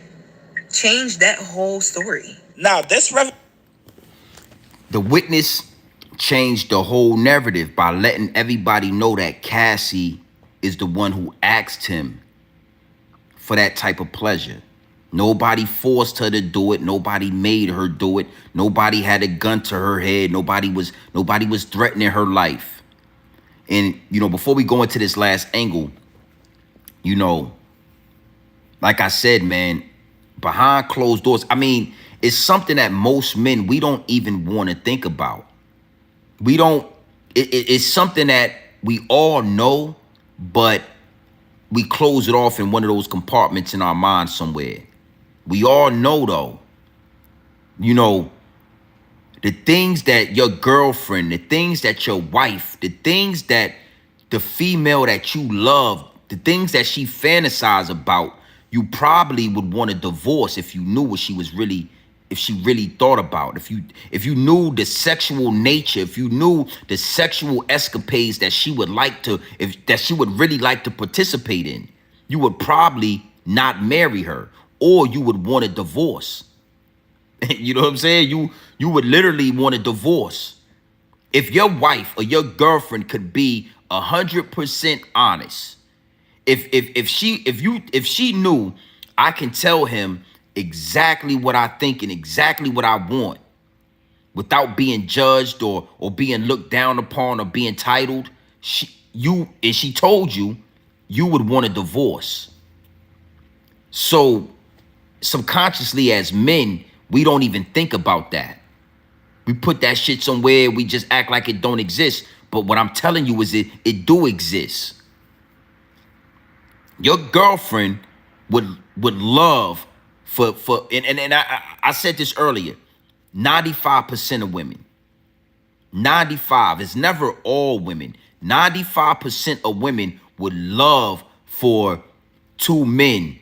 changed that whole story. Now, the witness changed the whole narrative by letting everybody know that Cassie is the one who asked him for that type of pleasure. Nobody forced her to do it. Nobody made her do it. Nobody had a gun to her head. Nobody was threatening her life. And, you know, before we go into this last angle, you know, like I said, man, behind closed doors, I mean, it's something that most men, we don't even want to think about. It's something that we all know, but we close it off in one of those compartments in our mind somewhere. We all know, though, you know, the things that your girlfriend, the things that your wife, the things that the female that you love, the things that she fantasized about, you probably would want to divorce if you knew what she was really, if she really thought about. If you knew the sexual nature, if you knew the sexual escapades that she would like to, that she would really like to participate in, you would probably not marry her, or you would want a divorce. You know what I'm saying? You would literally want a divorce. If your wife or your girlfriend could be 100% honest, if she knew, I can tell him exactly what I think and exactly what I want without being judged or being looked down upon or being titled, she told you, you would want a divorce. So subconsciously as men, we don't even think about that. We put that shit somewhere, we just act like it don't exist. But what I'm telling you is it do exist. Your girlfriend would love and I said this earlier, 95% of women, 95, it's never all women, 95% of women would love for two men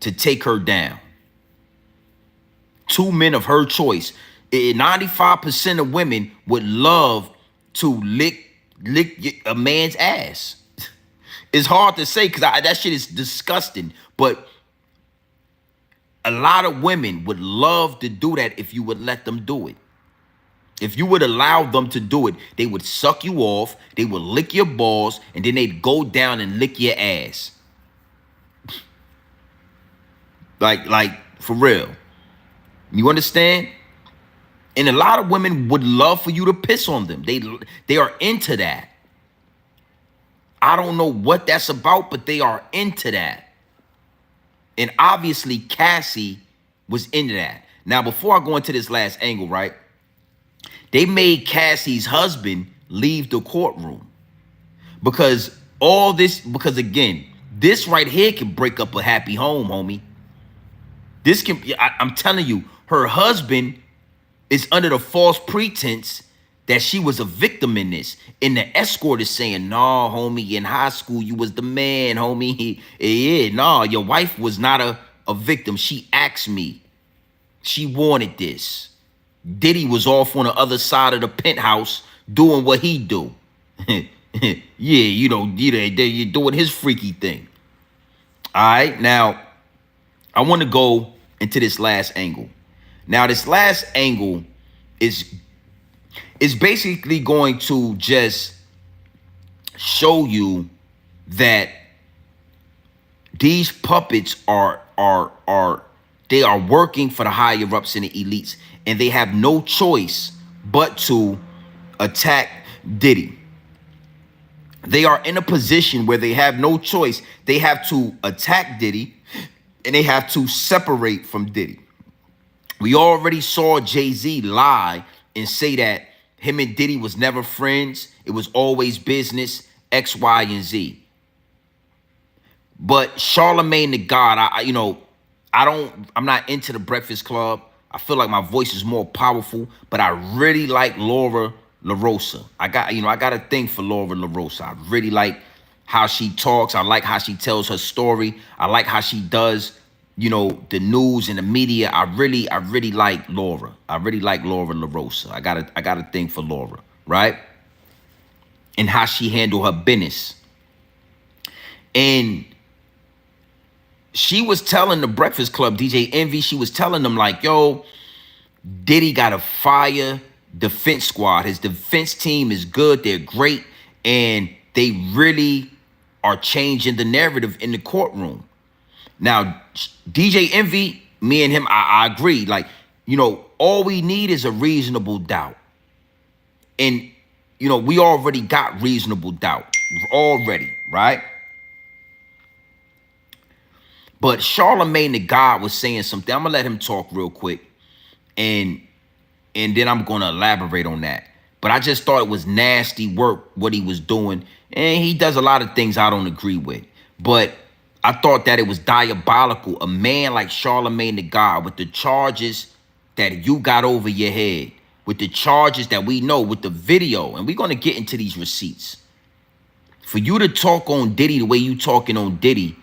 to take her down. Two men of her choice. 95% of women would love to lick a man's ass. It's hard to say because that shit is disgusting. But a lot of women would love to do that if you would let them do it. If you would allow them to do it, they would suck you off, they would lick your balls, and then they'd go down and lick your ass. Like for real. You understand? And a lot of women would love for you to piss on them. They are into that. I don't know what that's about, but they are into that. And obviously Cassie was into that. Now, before I go into this last angle, right? They made Cassie's husband leave the courtroom because again, this right here can break up a happy home, homie. I'm telling you, her husband is under the false pretense that she was a victim in this. And the escort is saying, no, homie, in high school, you was the man, homie. Your wife was not a victim. She asked me. She wanted this. Diddy was off on the other side of the penthouse doing what he do. Yeah, you're doing his freaky thing. All right, now I want to go into this last angle. Now, this last angle is basically going to just show you that these puppets they are working for the higher ups and the elites, and they have no choice but to attack Diddy. They are in a position where they have no choice. They have to attack Diddy, and they have to separate from Diddy. We already saw Jay-Z lie and say that him and Diddy was never friends. It was always business, X, Y, and Z. But Charlemagne the God, I'm not into the Breakfast Club. I feel like my voice is more powerful, but I really like Laura LaRosa. I got a thing for Laura LaRosa. I really like how she talks. I like how she tells her story. I like how she does, the news and the media. I really like Laura. I really like Laura LaRosa. I got a thing for Laura, right? And how she handle her business. And she was telling the Breakfast Club, DJ Envy, she was telling them like, yo, Diddy got a fire defense squad. His defense team is good. They're great. And they really are changing the narrative in the courtroom. Now, DJ Envy, me and him, I agree. Like, all we need is a reasonable doubt. And, we already got reasonable doubt already, right? But Charlemagne the God was saying something. I'm going to let him talk real quick. And then I'm going to elaborate on that. But I just thought it was nasty work, what he was doing. And he does a lot of things I don't agree with. But I thought that it was diabolical. A man like Charlemagne the God, with the charges that you got over your head, with the charges that we know, with the video, and we're going to get into these receipts. For you to talk on Diddy the way you talking on Diddy,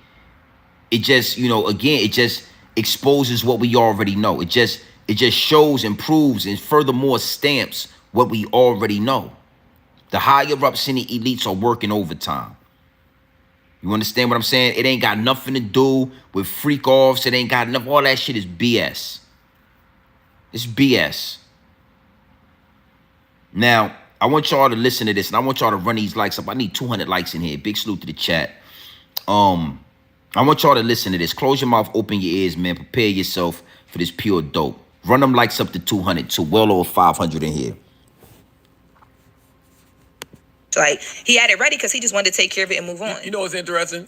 it just, again, it just exposes what we already know. It just shows and proves and furthermore stamps what we already know. The higher ups and the elites are working overtime. You understand what I'm saying? It ain't got nothing to do with freak offs. It ain't got enough. All that shit is BS. It's BS. Now, I want y'all to listen to this, and I want y'all to run these likes up. I need 200 likes in here. Big salute to the chat. I want y'all to listen to this. Close your mouth, open your ears, man. Prepare yourself for this pure dope. Run them likes up to 200, to well over 500 in here. Like, he had it ready because he just wanted to take care of it and move on. You know what's interesting?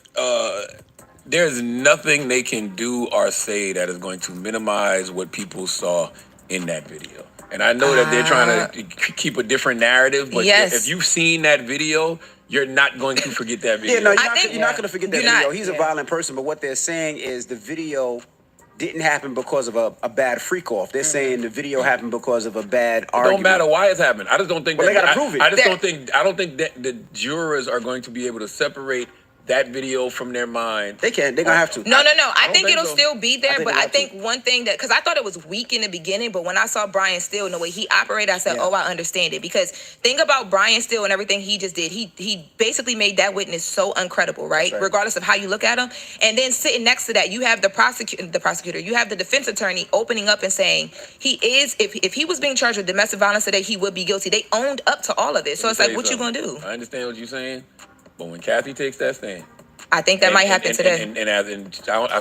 There's nothing they can do or say that is going to minimize what people saw in that video. And I know that they're trying to keep a different narrative, but if you've seen that video, you're not going to forget that video. Yeah, no, you're not going to forget that video. He's a violent person, but what they're saying is the video didn't happen because of a bad freak off. They're saying the video happened because of a bad argument. It don't matter why it's happened. I just don't think they got to prove it. I don't think that the jurors are going to be able to separate that video from their mind. They can. They're going to have to. No. I think it'll still be there, but I think one thing that, because I thought it was weak in the beginning, but when I saw Brian Steele and the way he operated, I said, I understand it. Because think about Brian Steele and everything he just did. He basically made that witness so uncredible, right? Regardless of how you look at him. And then sitting next to that, you have the prosecutor, you have the defense attorney opening up and saying he is, if he was being charged with domestic violence today, he would be guilty. They owned up to all of it. So it's like, what you gonna do? I understand what you're saying. But when Cassie takes that stand, I think that might happen today. And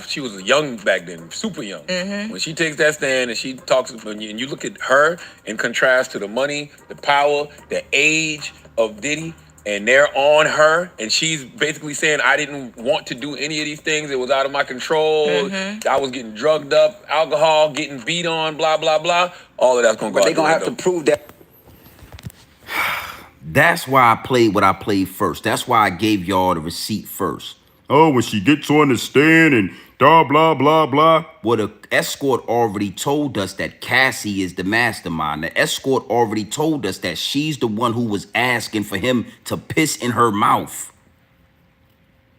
she was young back then, super young. Mm-hmm. When she takes that stand and she talks, and you look at her in contrast to the money, the power, the age of Diddy, and they're on her, and she's basically saying, I didn't want to do any of these things. It was out of my control. Mm-hmm. I was getting drugged up, alcohol, getting beat on, blah, blah, blah. All of that's going to go out. But they're going to have to prove that. That's why I played what I played first. That's why I gave y'all the receipt first. Oh, when she gets on the stand and blah, blah, blah, blah. Well, the escort already told us that Cassie is the mastermind. The escort already told us that she's the one who was asking for him to piss in her mouth.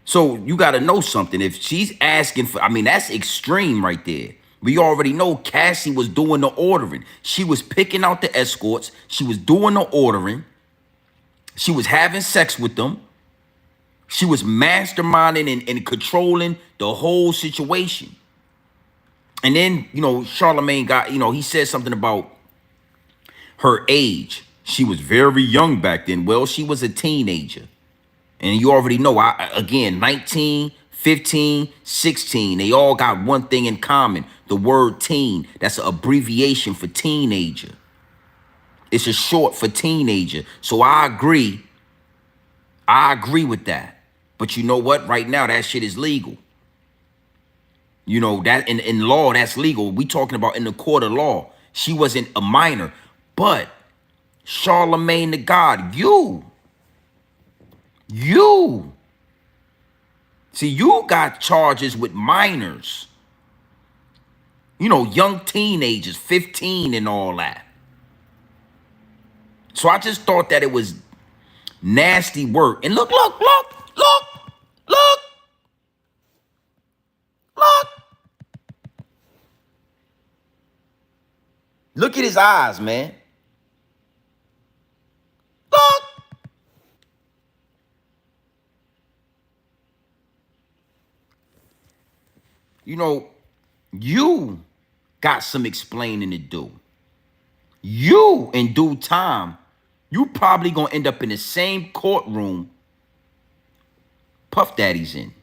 So you got to know something. If she's asking for, that's extreme right there. We already know Cassie was doing the ordering. She was picking out the escorts. She was doing the ordering. She was having sex with them. She was masterminding and controlling the whole situation. And then, Charlemagne got, he said something about her age. She was very young back then. Well, she was a teenager. And you already know, again, 19, 15, 16, they all got one thing in common. The word teen. That's an abbreviation for teenager. It's a short for teenager. So I agree. I agree with that. But you know what? Right now, that shit is legal. That in law, that's legal. We talking about in the court of law. She wasn't a minor. But Charlemagne the God, you. See, you got charges with minors. Young teenagers, 15 and all that. So I just thought that it was nasty work. And look. Look at his eyes, man. Look. You got some explaining to do. You, in due time, you probably gonna end up in the same courtroom Puff Daddy's in.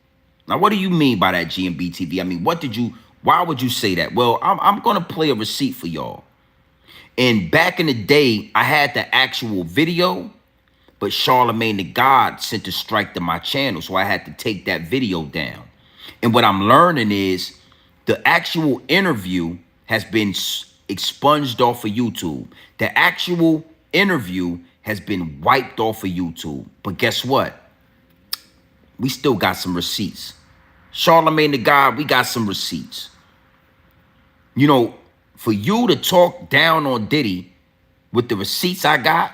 Now, what do you mean by that, GMB TV? I mean, why would you say that? Well, I'm gonna play a receipt for y'all. And back in the day, I had the actual video, but Charlemagne the God sent a strike to my channel, so I had to take that video down. And what I'm learning is the actual interview has been expunged off of YouTube. The actual interview has been wiped off of YouTube. But guess what? We still got some receipts. Charlemagne the God, we got some receipts. For you to talk down on Diddy with the receipts I got,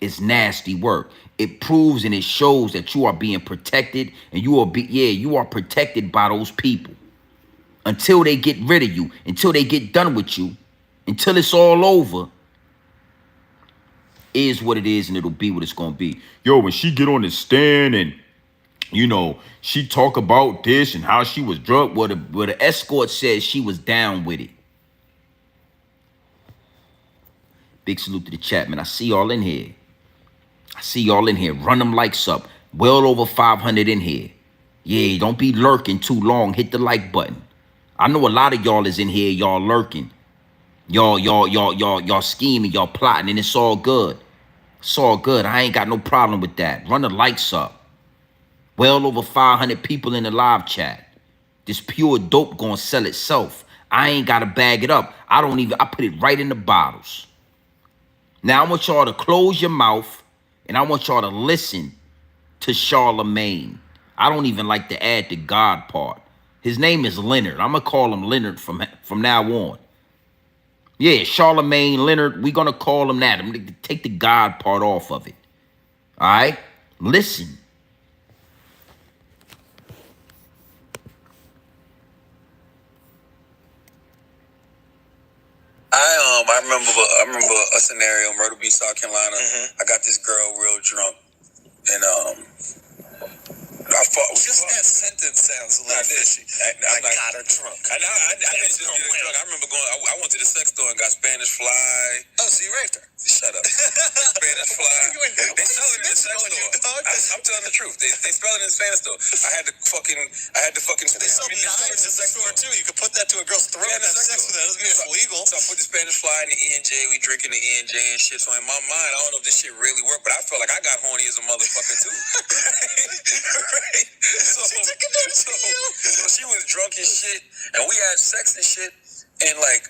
it's nasty work. It proves and it shows that you are being protected, and you are protected by those people until they get rid of you, until they get done with you, until it's all over. Is what it is, and it'll be what it's gonna be. Yo, when she get on the stand and she talk about this and how she was drunk, well, the escort says she was down with it. Big salute to the chat, man. I see y'all in here. Run them likes up. Well over 500 in here. Yeah, don't be lurking too long. Hit the like button. I know a lot of y'all is in here. Y'all lurking. Y'all scheming. Y'all plotting, and it's all good. It's all good. I ain't got no problem with that. Run the likes up. Well over 500 people in the live chat. This pure dope gonna sell itself. I ain't gotta bag it up. I put it right in the bottles. Now I want y'all to close your mouth, and I want y'all to listen to Charlemagne. I don't even like to add the God part. His name is Leonard. I'm gonna call him Leonard from now on. Yeah, Charlemagne Leonard. We're gonna call him that. I'm gonna take the God part off of it. All right, listen. I remember a scenario, Myrtle Beach, South Carolina. I got this girl real drunk, and I fought. Just that sentence sounds a little fishy. I got her drunk. I didn't just get her drunk. I remember going. I went to the sex store and got Spanish Fly. Oh, so you raped her? Shut up. Spanish Fly. They sell it in the sex store. I'm telling the truth. They spell it in the Spanish store. I had to fucking. They sell knives in the sex store too. You could put that to a girl's throat and have sex with that. Doesn't mean it's illegal. So I put the Spanish Fly in the E&J. We drinking the E&J and shit. So in my mind, I don't know if this shit really worked, but I felt like I got horny as a motherfucker too. Right? So she was drunk as shit, and we had sex and shit, and like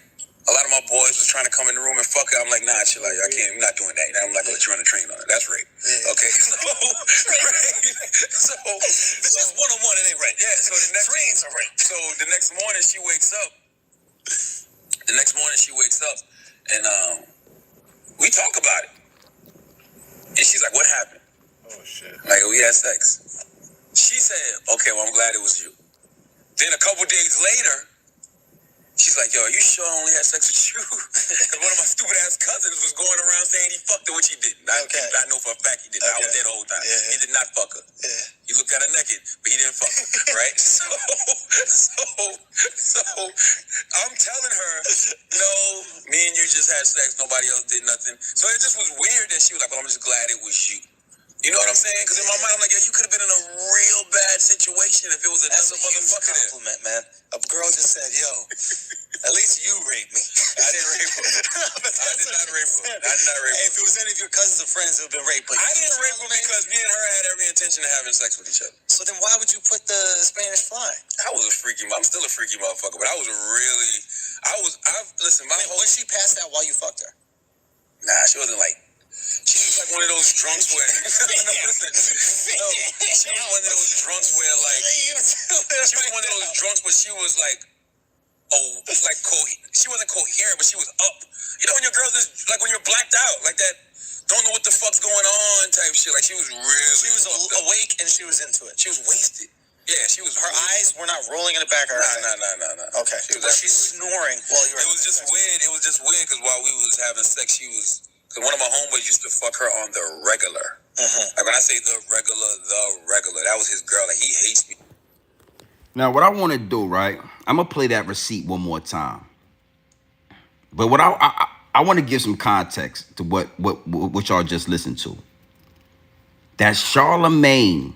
a lot of my boys was trying to come in the room and fuck her. I'm like, nah, shit, like I can't, I'm not doing that. And I'm like, let you run a train on it. That's rape. Yeah. Okay, so it's just one-on-one. It ain't right. Yeah. So trains are rape. So the next morning she wakes up. And we talk about it, and she's like, what happened? Oh shit. Like, we had sex. She said, okay, well, I'm glad it was you. Then a couple days later, She's like, yo, you sure I only had sex with you? One of my stupid ass cousins was going around saying he fucked her, which he didn't. I know for a fact he didn't. I was there the whole time. Yeah. He did not fuck her. Yeah. He looked at her naked, but he didn't fuck her, right? So I'm telling her, no, me and you just had sex. Nobody else did nothing. So it just was weird that she was like, well, I'm just glad it was you. You know what I'm saying? Because in my mind, I'm like, yo, you could have been in a real bad situation if it was another motherfucker there. Compliment, man. A girl just said, yo, at least you raped me. I didn't rape her. I did not rape her. Hey, if it was any of your cousins or friends who have been raped, I didn't rape her because me and her had every intention of having sex with each other. So then why would you put the Spanish fly? I'm still a freaky motherfucker, but listen, was she passed out while you fucked her? Nah, she wasn't like, she was like one of those drunks where, she was one of those drunks where she was like, she wasn't coherent, but she was up. You know when your girls is like when you're blacked out, like that, don't know what the fuck's going on type shit. Like she was awake and she was into it. She was wasted. Yeah, she was. Her eyes were not rolling in the back of her head. No. Okay. Was she snoring while you were? It was just weird. It was just weird because while we was having sex, because one of my homeboys used to fuck her on the regular. Like when I say the regular, that was his girl. Like he hates me. Now, what I want to do, right? I'm gonna play that receipt one more time. But what I want to give some context to what y'all just listened to. That's Charlemagne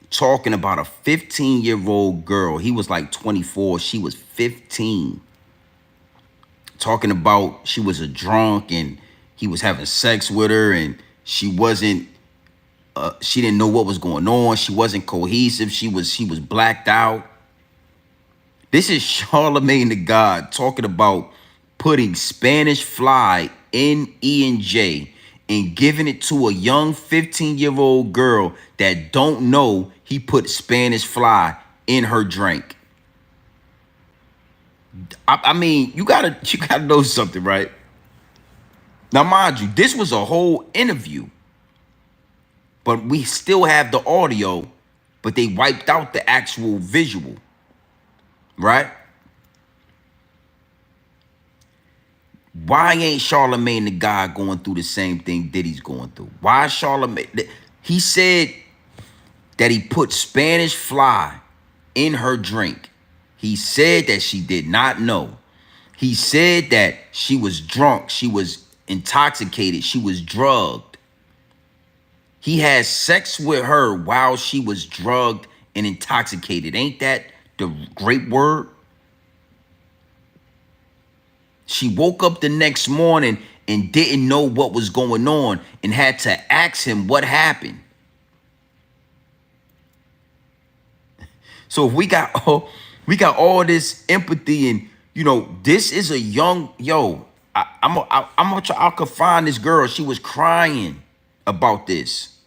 talking about a 15-year-old girl. He was like 24. She was 15. Talking about she was a drunk and he was having sex with her and she wasn't. She didn't know what was going on. She wasn't cohesive. She was blacked out. This is Charlemagne the God talking about putting Spanish fly in E&J and giving it to a young 15-year-old girl that don't know he put Spanish fly in her drink. I mean, you gotta know something, right? Now, mind you, this was a whole interview, but we still have the audio, but they wiped out the actual visual, right? Why ain't Charlemagne the guy going through the same thing Diddy's going through? Why Charlemagne? He said that he put Spanish fly in her drink. He said that she did not know. He said that she was drunk. She was intoxicated. She was drugged. He had sex with her while she was drugged and intoxicated. Ain't that the great word? She woke up the next morning and didn't know what was going on and had to ask him what happened. So if we got all this empathy and, you know, this is a young, I'll confine this girl. She was crying about this.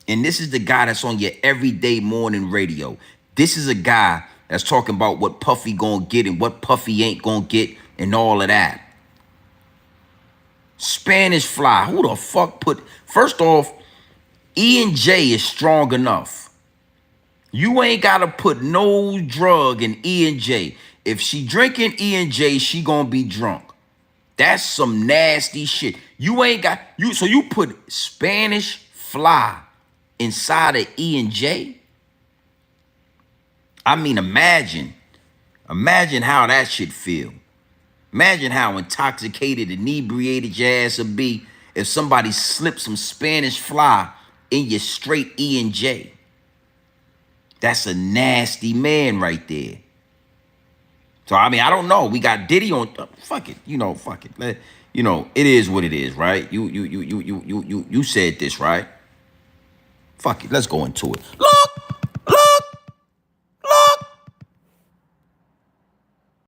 And this is the guy that's on your everyday morning radio. This is a guy that's talking about what Puffy gonna get and what Puffy ain't gonna get and all of that. Spanish fly. Who the fuck put... First off, E&J is strong enough. You ain't gotta put no drug in E&J. If she drinking E&J, she gonna be drunk. That's some nasty shit. You ain't got... So you put Spanish fly inside of E&J? I mean, imagine how that should feel. Imagine how intoxicated, inebriated your ass would be if somebody slipped some Spanish fly in your straight E&J. That's a nasty man right there. So, I mean, I don't know. We got Diddy on, fuck it. You know, fuck it. You know, it is what it is, right? You said this, right? Fuck it. Let's go into it. Look.